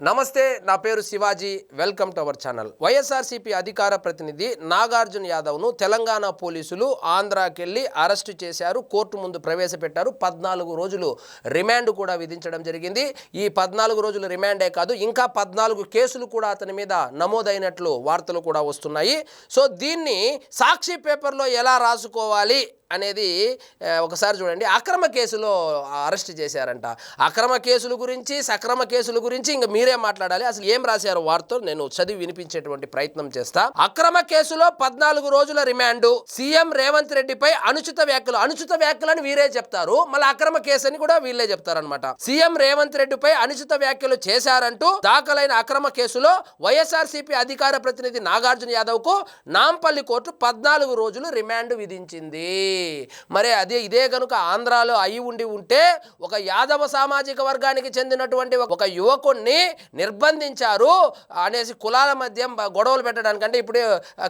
నమస్తే, నా పేరు Shivaji. Welcome to our channel. YSRCP అధికార ప్రతినిధి నాగార్జున యాదవ్ను తెలంగాణ పోలీసులు ఆంధ్రాకెళ్ళి అరెస్టు చేశారు. కోర్టు ముందు ప్రవేశపెట్టారు. 14 రోజులు రిమాండ్ కూడా విధించడం జరిగింది. ఈ 14 రోజులు రిమాండే కాదు, ఇంకా 14 కేసులు కూడా అతని మీద నమోదైనట్లు వార్తలు కూడా వస్తున్నాయి. సో దీన్ని సాక్షి పేపర్లో ఎలా రాసుకోవాలి అనేది ఒకసారి చూడండి. అక్రమ కేసులో అరెస్ట్ చేశారంట. అక్రమ కేసుల గురించి, సక్రమ కేసుల గురించి ఇంకా మీరే మాట్లాడాలి. అసలు ఏం రాశారు వార్త నేను చదివి వినిపించేటువంటి ప్రయత్నం చేస్తా. అక్రమ కేసులో 14 రోజుల రిమాండ్. సీఎం రేవంత్ రెడ్డిపై అనుచిత వ్యాఖ్యలని వీరే చెప్తారు, మళ్ళీ అక్రమ కేసు అని కూడా వీళ్ళే చెప్తారనమాట. సీఎం రేవంత్ రెడ్డిపై అనుచిత వ్యాఖ్యలు చేశారంటూ దాఖలైన అక్రమ కేసులో వైఎస్ఆర్సీపీ అధికార ప్రతినిధి నాగార్జున యాదవ్ కు నాంపల్లి కోర్టు 14 రోజులు రిమాండ్ విధించింది. మరి ఇదే కనుక ఆంధ్రాలో అయి ఉంటే ఒక యాదవ సామాజిక వర్గానికి చెందినటువంటి ఒక యువకుణ్ణి నిర్బంధించారు అనేసి కులాల మధ్య గొడవలు పెట్టడానికంటే ఇప్పుడు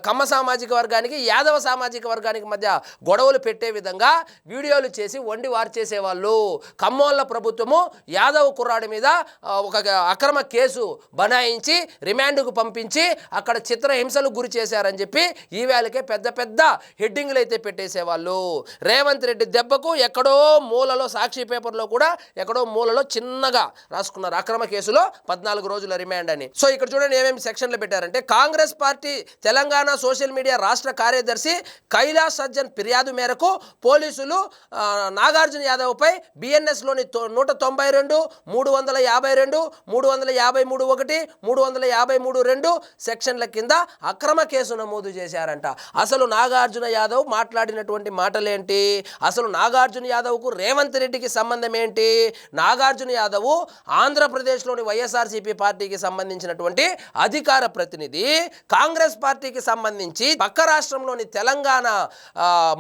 కమ్మ సామాజిక వర్గానికి యాదవ సామాజిక వర్గానికి మధ్య గొడవలు పెట్టే విధంగా వీడియోలు చేసి వండి వారు చేసేవాళ్ళు. కమ్మోళ్ళ ప్రభుత్వము యాదవ్ కుర్రాడి మీద ఒక అక్రమ కేసు బనాయించి రిమాండ్కు పంపించి అక్కడ చిత్రహింసలకు గురి చేశారని చెప్పి ఈ వేళకే పెద్ద పెద్ద హెడ్డింగ్లు అయితే పెట్టేసేవాళ్ళు. రేవంత్ రెడ్డి దెబ్బకు ఎక్కడో మూలలో సాక్షి పేపర్లో కూడా ఎక్కడో మూలలో చిన్నగా రాసుకున్నారు అక్రమ కేసులో 14 రోజుల రిమాండ్ అని. సో ఇక్కడ చూడండి ఏమేమి సెక్షన్లు పెట్టారంటే, Congress party Telangana social media రాష్ట్ర కార్యదర్శి కైలాస్ సజ్జన్ ఫిర్యాదు మేరకు పోలీసులు నాగార్జున యాదవ్ పై బిఎన్ఎస్లోని 192, 352, 353(1), 353(2) సెక్షన్ల కింద అక్రమ కేసు నమోదు చేశారంట. అసలు నాగార్జున యాదవ్ మాట్లాడినటువంటి మాటలేంటి, అసలు నాగార్జున యాదవ్కు రేవంత్ రెడ్డికి సంబంధం ఏంటి? నాగార్జున యాదవ్ ఆంధ్రప్రదేశ్లోని వైఎస్ఆర్సీపీ పార్టీకి సంబంధించినటువంటి అధికార ప్రతినిధి. కాంగ్రెస్ పార్టీకి సంబంధించి పక్క రాష్ట్రంలోని తెలంగాణ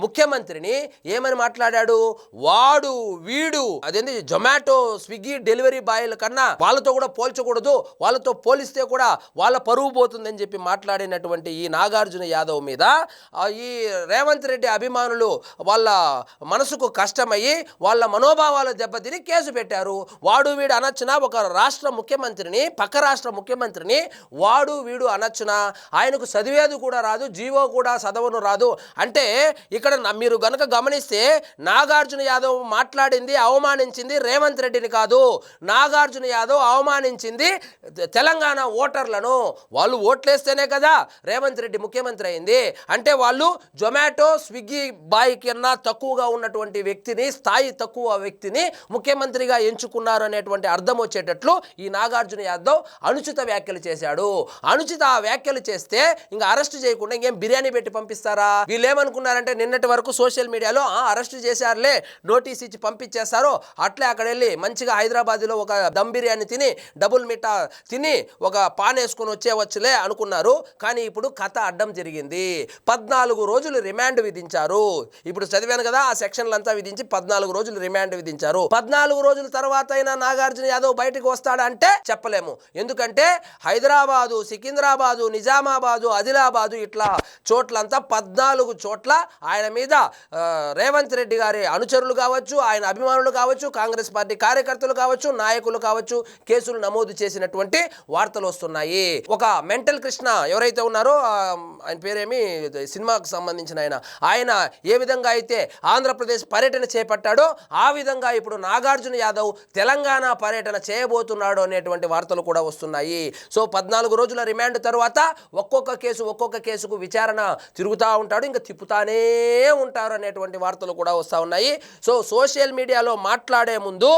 ముఖ్యమంత్రిని ఏమని మాట్లాడాడు? వాడు వీడు అదేంటి జొమాటో స్విగ్గీ డెలివరీ బాయ్ల కన్నా వాళ్ళతో కూడా పోల్చకూడదు, వాళ్ళతో పోలిస్తే కూడా వాళ్ళ పరువు పోతుందని చెప్పి మాట్లాడినటువంటి ఈ నాగార్జున యాదవ్ మీద ఈ రేవంత్ రెడ్డి అభిమానులు వాళ్ళ మనసుకు కష్టమయ్యి వాళ్ళ మనోభావాలు దెబ్బతిని కేసు పెట్టారు. వాడు వీడు అనొచ్చునా? ఒక రాష్ట్ర ముఖ్యమంత్రిని, పక్క రాష్ట్ర ముఖ్యమంత్రిని వాడు వీడు అనొచ్చునా? ఆయనకు చదివేది కూడా రాదు, జీవో కూడా చదవను రాదు. అంటే ఇక్కడ మీరు గనక గమనిస్తే నాగార్జున యాదవ్ మాట్లాడింది, అవమానించింది రేవంత్ రెడ్డిని కాదు. నాగార్జున యాదవ్ అవమానించింది తెలంగాణ ఓటర్లను. వాళ్ళు ఓట్లేస్తేనే కదా రేవంత్ రెడ్డి ముఖ్యమంత్రి అయింది. అంటే వాళ్ళు జొమాటో స్విగ్గీ బాయ్ కన్నా తక్కువగా ఉన్నటువంటి వ్యక్తిని, స్థాయి తక్కువ వ్యక్తిని ముఖ్యమంత్రిగా ఎంచుకున్నారు అనేటువంటి అర్థం వచ్చేటట్లు ఈ నాగార్జున యాదవ్ అనుచిత వ్యాఖ్యలు చేశాడు. అనుచిత వ్యాఖ్యలు చేస్తే ఇంకా అరెస్ట్ చేయకుండా ఇంకేం బిర్యానీ పెట్టి పంపిస్తారా? వీళ్ళు ఏమనుకున్నారంటే నిన్నటి వరకు సోషల్ మీడియాలో అరెస్ట్ చేశారులే, నోటీస్ ఇచ్చి పంపించేస్తారు, అట్లే అక్కడ వెళ్ళి మంచిగా హైదరాబాద్లో ఒక దమ్ బిర్యానీ తిని డబుల్ మిఠా తిని ఒక పాన్ వేసుకొని వచ్చేవచ్చులే అనుకున్నారు. కానీ ఇప్పుడు కథ అడ్డం జరిగింది. 14 రోజులు రిమాండ్ విధించారు. ఇప్పుడు చదివాను కదా ఆ సెక్షన్లంతా విధించి 14 రోజులు రిమాండ్ విధించారు. 14 రోజుల తర్వాత అయినా నాగార్జున యాదవ్ బయటకు వస్తాడంటే చెప్పలేము. ఎందుకంటే హైదరాబాదు, సికింద్రాబాదు, నిజామాబాదు, ఆదిలాబాదు ఇట్లా చోట్లంతా 14 చోట్ల ఆయన మీద రేవంత్ రెడ్డి గారి అనుచరులు కావచ్చు, ఆయన అభిమానులు కావచ్చు, కాంగ్రెస్ పార్టీ కార్యకర్తలు కావచ్చు, నాయకులు కావచ్చు కేసులు నమోదు చేసినటువంటి వార్తలు వస్తున్నాయి. ఒక మెంటల్ కృష్ణ ఎవరైతే ఉన్నారో ఆయన పేరేమి, సినిమాకు సంబంధించిన ఆయన ఏ విధంగా అయితే ఆంధ్రప్రదేశ్ పర్యటన చేపట్టాడో ఆ విధంగా ఇప్పుడు నాగార్జున యాదవ్ తెలంగాణ పర్యటన చేయబోతున్నాడు అనేటువంటి వార్తలు కూడా వస్తున్నాయి. సో 14 రోజుల రిమాండ్ తర్వాత ఒక్కొక్క కేసుకు విచారణ తిరుగుతూ ఉంటాడు, ఇంకా తిప్పుతానే ఉంటారు అనేటువంటి వార్తలు కూడా వస్తూ ఉన్నాయి. సో సోషల్ మీడియాలో మాట్లాడే ముందు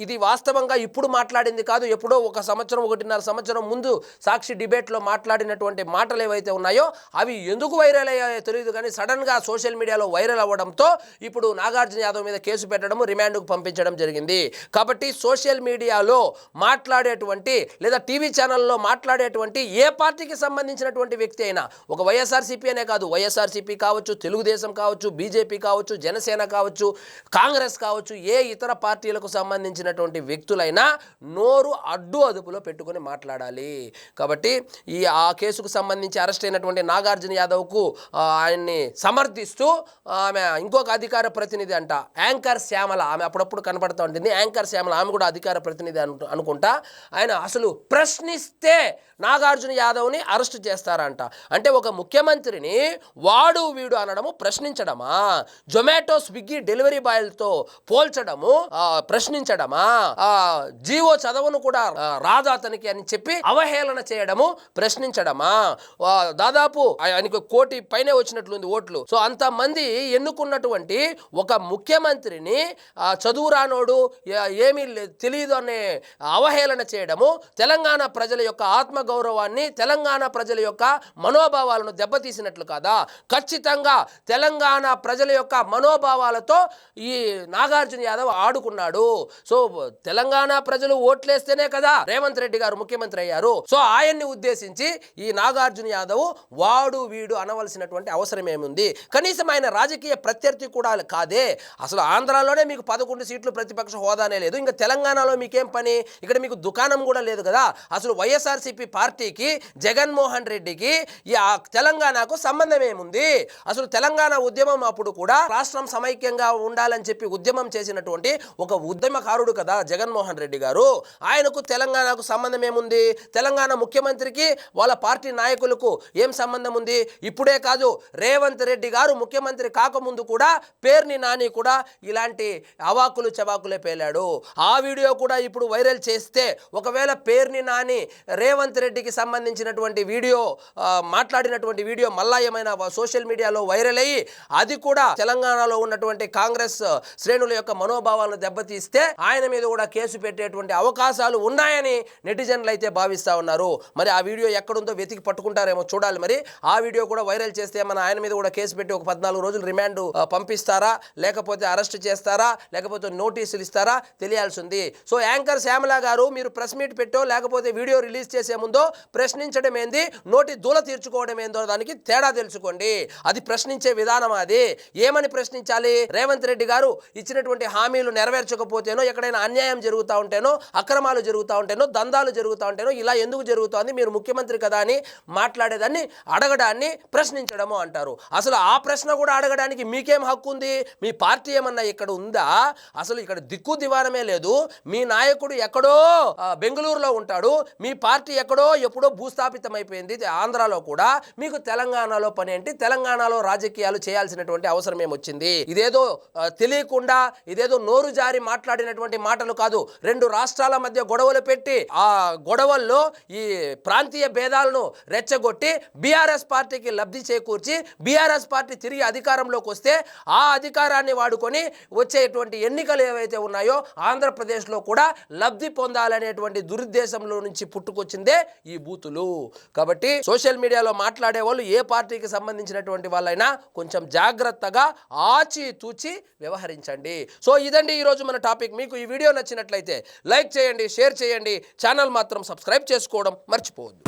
ఇది వాస్తవంగా ఇప్పుడు మాట్లాడింది కాదు, ఎప్పుడో 1.5 సంవత్సరం ముందు సాక్షి డిబేట్లో మాట్లాడినటువంటి మాటలు ఏవైతే ఉన్నాయో అవి ఎందుకు వైరల్ అయ్యాయో తెలియదు, కానీ సడన్గా సోషల్ మీడియాలో వైరల్ అవ్వడంతో ఇప్పుడు నాగార్జున యాదవ్ మీద కేసు పెట్టడం, రిమాండ్కు పంపించడం జరిగింది. కాబట్టి సోషల్ మీడియాలో మాట్లాడేటువంటి లేదా టీవీ ఛానల్లో మాట్లాడేటువంటి ఏ పార్టీకి సంబంధించినటువంటి వ్యక్తి అయినా, ఒక వైఎస్ఆర్సీపీ అనే కాదు, వైఎస్ఆర్సీపీ కావచ్చు, తెలుగుదేశం కావచ్చు, బీజేపీ కావచ్చు, జనసేన కావచ్చు, కాంగ్రెస్ కావచ్చు, ఏ ఇతర పార్టీలకు సంబంధించినటువంటి వ్యక్తులైనా నోరు అదుపులో పెట్టుకొని మాట్లాడాలి. కాబట్టి ఆ కేసుకు సంబంధించి అరెస్ట్ అయినటువంటి నాగార్జున యాదవ్కు ఆయన్ని సమర్థిస్తూ ఆమె ఇంకొక అధికార ప్రతినిధి అంట, యాంకర్ శ్యామల, ఆమె అప్పుడప్పుడు కనపడుతూ ఉంటుంది, యాంకర్ శ్యామల, ఆమె కూడా అధికార ప్రతినిధి అనుకుంటా. ఆయన అసలు ప్రశ్నిస్తే నాగార్జున యాదవ్ని అరెస్ట్ చేస్తారంట. అంటే ఒక ముఖ్యమంత్రిని వాడు వీడు అనడము ప్రశ్నించడమా? జొమాటో స్విగ్గీ డెలివరీ బాయ్లతో పోల్చడము ప్రశ్నించడమా? జీవో చదవను కూడా రాదు అతనికి అని చెప్పి అవహేళన చేయడము ప్రశ్నించడమా? దాదాపు ఆయనకు 1 కోటి పైనే వచ్చినట్లుంది ఓట్లు. సో అంతమంది ఎన్నుకున్నటువంటి ఒక ముఖ్యమంత్రిని చదువు రానోడు ఏమీ తెలియదు అనే అవహేళన చేయడము తెలంగాణ ప్రజల యొక్క ఆత్మగౌరవాన్ని, తెలంగాణ ప్రజల యొక్క మనోభావాలను దెబ్బతీసినట్లు కాదా? ఖచ్చితంగా తెలంగాణ ప్రజల యొక్క మనోభావాలతో ఈ నాగార్జున యాదవ్ ఆడుకున్నాడు. సో తెలంగాణ ప్రజలు ఓట్లేస్తేనే కదా రేవంత్ రెడ్డి గారు ముఖ్యమంత్రి అయ్యారు. సో ఆయన్ని ఉద్దేశించి ఈ నాగార్జున యాదవ్ వాడు వీడు అనవలసినటువంటి అవసరం ఏముంది? కనీసం ఆయన రాజకీయ ప్రత్యర్థి కూడా కాదే. అసలు ఆంధ్రాలోనే మీకు 11 సీట్లు ప్రతిపక్ష హోదానే లేదు, ఇంకా తెలంగాణలో మీకేం పని? ఇక్కడ మీకు దుకాణం కూడా లేదు కదా. అసలు వైఎస్ఆర్సీపీ పార్టీకి, జగన్మోహన్ రెడ్డికి ఈ తెలంగాణకు సంబంధం ఏముంది? అసలు తెలంగాణ ఉద్యమం అప్పుడు కూడా రాష్ట్రం సమైక్యంగా ఉండాలని చెప్పి ఉద్యమం చేసినటువంటి ఒక ఉద్యమకారుడు కదా జగన్మోహన్ రెడ్డి గారు. ఆయనకు తెలంగాణకు సంబంధం ఏముంది? తెలంగాణ ముఖ్యమంత్రికి వాళ్ళ పార్టీ నాయకులకు ఏం సంబంధం ఉంది? ఇప్పుడే కాదు, రేవంత్ రెడ్డి గారు ముఖ్యమంత్రి కాకముందు కూడా పేర్ని నాని కూడా ఇలాంటి అవాకులు చవాకులే పేలాడు. ఆ వీడియో కూడా ఇప్పుడు వైరల్ చేస్తే, ఒకవేళ పేర్ని నాని రేవంత్ రెడ్డికి సంబంధించినటువంటి వీడియో మాట్లాడినటువంటి వీడియో మళ్ళా ఏమైనా సోషల్ మీడియాలో వైరల్ అయ్యి అది కూడా తెలంగాణలో ఉన్నటువంటి కాంగ్రెస్ శ్రేణుల యొక్క మనోభావాలను దెబ్బతీస్తే ఆయన మీద కూడా కేసు పెట్టేటువంటి అవకాశాలు ఉన్నాయని నెటిజన్లు అయితే భావిస్తూ ఉన్నారు. మరి ఆ వీడియో ఎక్కడుందో వెతికి పట్టుకుంటారేమో చూడాలి. మరి ఆ వీడియో కూడా వైరల్ చేస్తే మన ఆయన మీద కూడా కేసు పెట్టి ఒక 14 రోజులు రిమాండ్ పంపిస్తారా, లేకపోతే అరెస్ట్ చేస్తారా, లేకపోతే నోటీసులు ఇస్తారా తెలియాల్సి ఉంది. సో యాంకర్ శ్యామల గారు, మీరు ప్రెస్ మీట్ పెట్టో లేకపోతే వీడియో రిలీజ్ చేసే ముందో ప్రశ్నించడం ఏంది, నోటి దూల తీర్చుకోవడం ఏందో దానికి తేడా తెలుసుకోండి. అది ప్రశ్నించే విధానం. అది ఏమని ప్రశ్నించాలి? రేవంత్ రెడ్డి గారు ఇచ్చినటువంటి హామీలు నెరవేర్చకపోతేనో, ఎక్కడైనా అన్యాయం జరుగుతూ ఉంటేనో, అక్రమాలు జరుగుతూ ఉంటేనో, దందాలు జరుగుతూ ఉంటేనో, ఇలా ఎందుకు జరుగుతోంది, మీరు ముఖ్యమంత్రి కదా అని మాట్లాడేదాన్ని అడగడాన్ని ప్రశ్నించడము అంటారు. అసలు ఆ ప్రశ్న కూడా అడగడానికి మీకేం హక్కు ఉంది? మీ పార్టీ ఏమన్నా ఇక్కడ ఉందా? అసలు ఇక్కడ దిక్కు దివానమే లేదు. మీ నాయకుడు ఎక్కడో బెంగళూరులో ఉంటాడు, మీ పార్టీ ఎక్కడో ఎప్పుడో భూస్థాపితం అయిపోయింది ఆంధ్రాలో కూడా. మీకు తెలంగాణలో పని ఏంటి? తెలంగాణలో రాజకీయాలు చేయాల్సినటువంటి అవసరం ఏమొచ్చింది? ఇదేదో తెలియకుండా, ఇదేదో నోరు జారి మాట్లాడినటువంటి మాటలు కాదు. 2 రాష్ట్రాల మధ్య గొడవలు పెట్టి ఆ గొడవల్లో ఈ ప్రాంతీయ భేదాలను రెచ్చగొట్టి బీఆర్ఎస్ పార్టీకి లబ్ధి చేకూర్చి బీఆర్ఎస్ పార్టీ తిరిగి అధికారంలోకి వస్తే ఆ అధికారాన్ని వాడుకొని వచ్చేటువంటి ఎన్నికలు ఏవైతే ఉన్నాయో ఆంధ్రప్రదేశ్లో కూడా లబ్ధి పొందాలనేటువంటి దురుద్దేశంలో నుంచి పుట్టుకొచ్చిందే ఈ బూతులు. కాబట్టి సోషల్ మీడియాలో మాట్లాడే వాళ్ళు ఏ పార్టీకి సంబంధించినటువంటి వాళ్ళైనా కొంచెం జాగ్రత్తగా ఆచితూచి వ్యవహరించండి. సో ఇదండి ఈరోజు మన టాపిక్. మీకు ఈ వీడియో నచ్చినట్లయితే లైక్ చేయండి, షేర్ చేయండి, ఛానల్ మాత్రం సబ్స్క్రైబ్ చేసుకోవడం మర్చిపోవద్దు.